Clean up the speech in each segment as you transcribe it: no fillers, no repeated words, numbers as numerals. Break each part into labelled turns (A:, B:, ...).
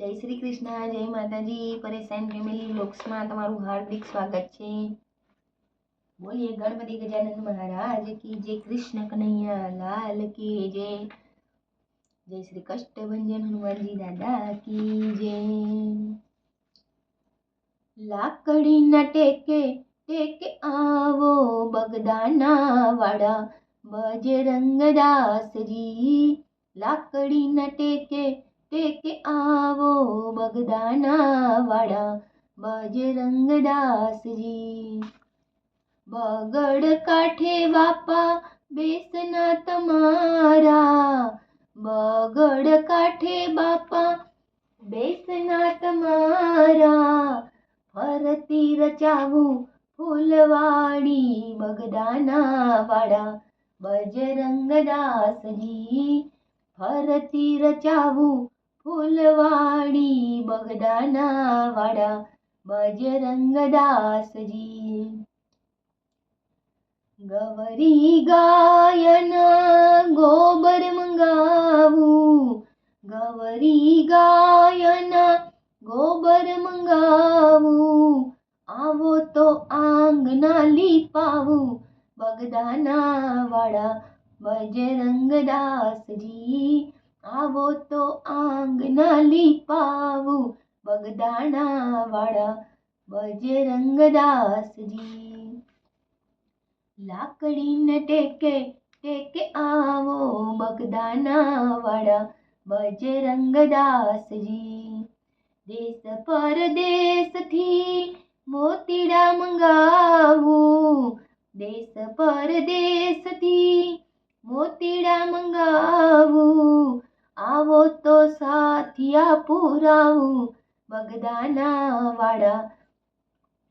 A: જય શ્રી કૃષ્ણ, જય માતાજી. પરેશાન ફેમિલી વ્લોગ્સમાં તમારું હાર્દિક સ્વાગત છે. બોલીએ ગણપતિ ગજાનન મહારાજ કી જય, કૃષ્ણ કનૈયા લાલ કી જય, જય શ્રી કષ્ટભંજન હનુમાનજી દાદા કી જય. લાકડીના ટેકે ટેકે આવો બગદાના વાળા બજરંગદાસજી. લાકડીના ટેકે ટેકે આવો બગદાના વાળા બજરંગદાસજી. બગડ કાંઠે બાપા બેસના તમારા, બગડ કાંઠે બાપા બેસના તમારા. ફરતી રચાવું ફૂલવાડી બગદાના વાળા બજરંગદાસજી. ફરતી રચાવું ફૂલવાડી બગદાના વાળા બજરંગદાસજી. ગવરી ગાયના ગોબર મંગાવું, ગવરી ગાયના ગોબર મંગાવું. આવો તો આંગના લીપાવું બગદાના વાળા બજરંગદાસજી. આવો તો આંગના લીપાવું બગદાના વાળા બજરંગદાસજી. લાકડીને ટેકે ટેકે આવો બગદાના વાળા બજરંગદાસજી. દેશ પરદેશથી મોતીડા મંગાવું, દેશ પરદેશથી મોતીડા મંગાવું. આવો તો સાથિયા પુરાવું બગદાના વાળા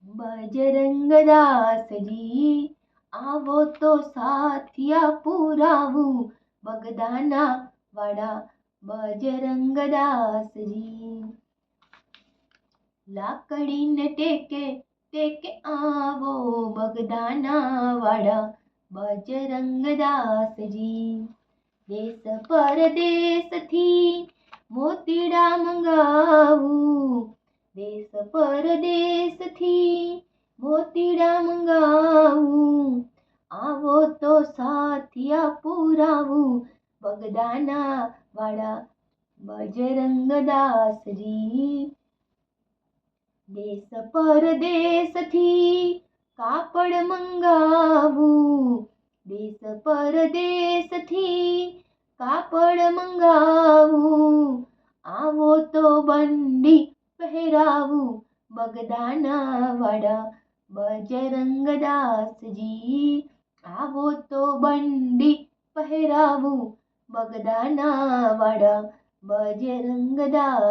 A: બજરંગદાસજી. આવો તો સાથિયા પુરાવું બગદાના વાળા બજરંગદાસજી. લાકડીને ટેકે ટેકે આવો બગદાના વાળા બજરંગદાસજી. દેશ પરદેશથી મોતીડા મંગાવું, દેશ પરદેશથી મોતીડા મંગાવું. આવો તો સાથિયા પુરાવું બગદાના વાળા બજરંગદાસજી. દેશ પરદેશથી કાપડ મંગાવું, દેશ પરદેશથી કાપડ મંગાવું. આવો તો બંડી પહેરાવું બગદાના વાળા બજરંગદાસજી. આવો તો બંડી પહેરાવું બગદાના વાળા બજરંગદાસજી.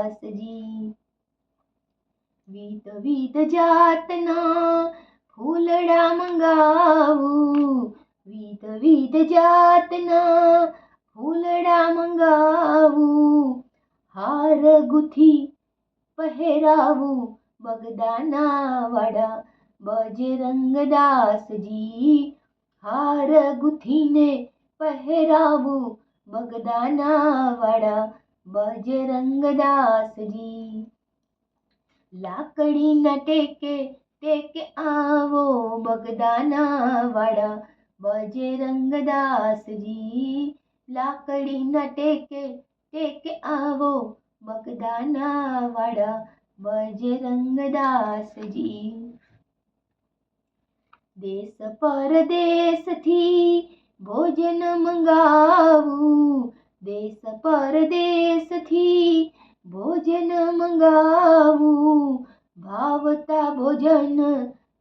A: વિધ વિધ જાતના ફૂલડા મંગાવું, વિધ વિધ જાતના ફૂલડા મંગાવું. હાર ગુથી પહેરાવું બગદાના વાળા બજરંગદાસજી. હાર ગુથીને પહેરાવું બગદાના વાળા બજરંગદાસજી. લાકડીના ટેકે ટેકે આવો બગદાના વાળા બજરંગદાસજી. લાકડીના ટેકે ટેકે આવો બગદાના વાળા બજરંગદાસજી. દેશ પરદેશથી ભોજન મંગાવું, દેશ પરદેશથી ભોજન મંગાવું. ભાવતા ભોજન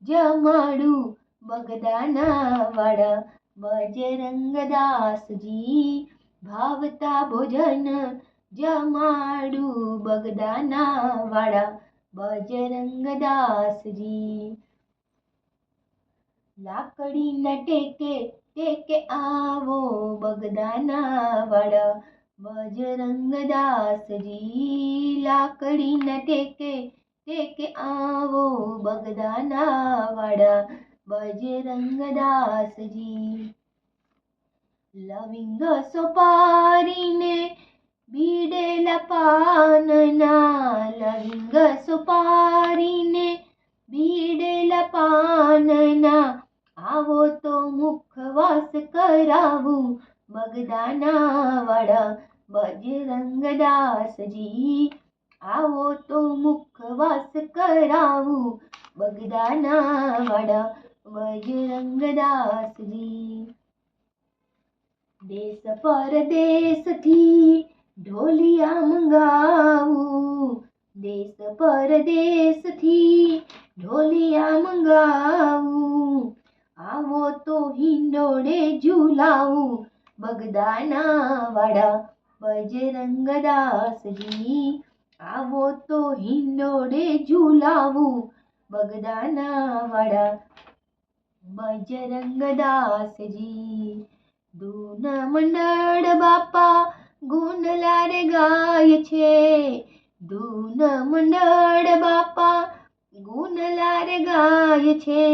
A: જમાડું બગદાના વાળા બજરંગદાસજી. ભાવતા ભોજન જમાડું બગદાના વાળા બજરંગદાસજી. લાકડીના ટેકે ટેકે આવો બગદાના વાળા બજરંગદાસજી. લાકડીના ટેકે ટેકે આવો બગદાના વાળા બજરંગદાસજી. લવિંગ સોપારીને બીડેલા પાનના, સુપારીને બીડેલા પાનના, આવો તો મુખવાસ કરાવું બગદાના વાળા બજરંગદાસજી, આવો તો મુખવાસ કરાવું બગદાના વાળા બજરંગદાસજી. દેશ પરદેશથી ઢોલિયા મંગાવું, દેશ પરદેશથી ઢોલિયા મંગાવું, આવો તો હિંડોળે ઝુલાવું બગદાના વાળા બજરંગદાસજી, આવો તો હિંડોળે ઝુલાવું બગદાના વાળા બજરંગદાસજી. ધૂન મંડળ બાપા ગુણલા રે ગાય છે, ધૂન મંડળ બાપા ગુણલા રે ગાય છે,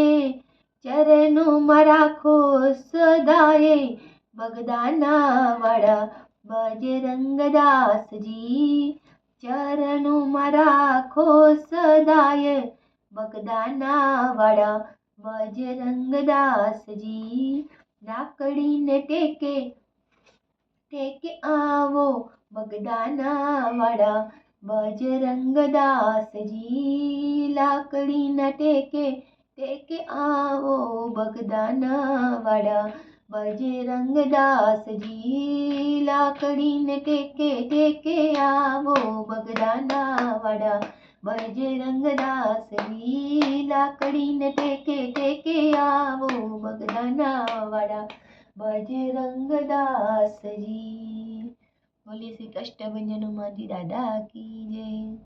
A: ચરણોમાં રાખો સદાય બગદાના વાળા બજરંગદાસજી, ચરણોમાં રાખો સદાય બગદાના વાળા બજરંગદાસજી. લાકડીને ટેકે ટેકે આવો બગદાના વાળા બજરંગદાસજી, લાકડીના ટેકે ટેકે આવો બગદાના વાળા બજરંગદાસજી, લાકડીને ટેકે ટેકે આવો બગદાના વાળા બજરંગદાસજી, લાકડીને ટેકે ટેકે આવો બગદાના વાળા બજરંગદાસજી. બોલીએ શ્રી કષ્ટભંજન ઉમાજી દાદા કી જય.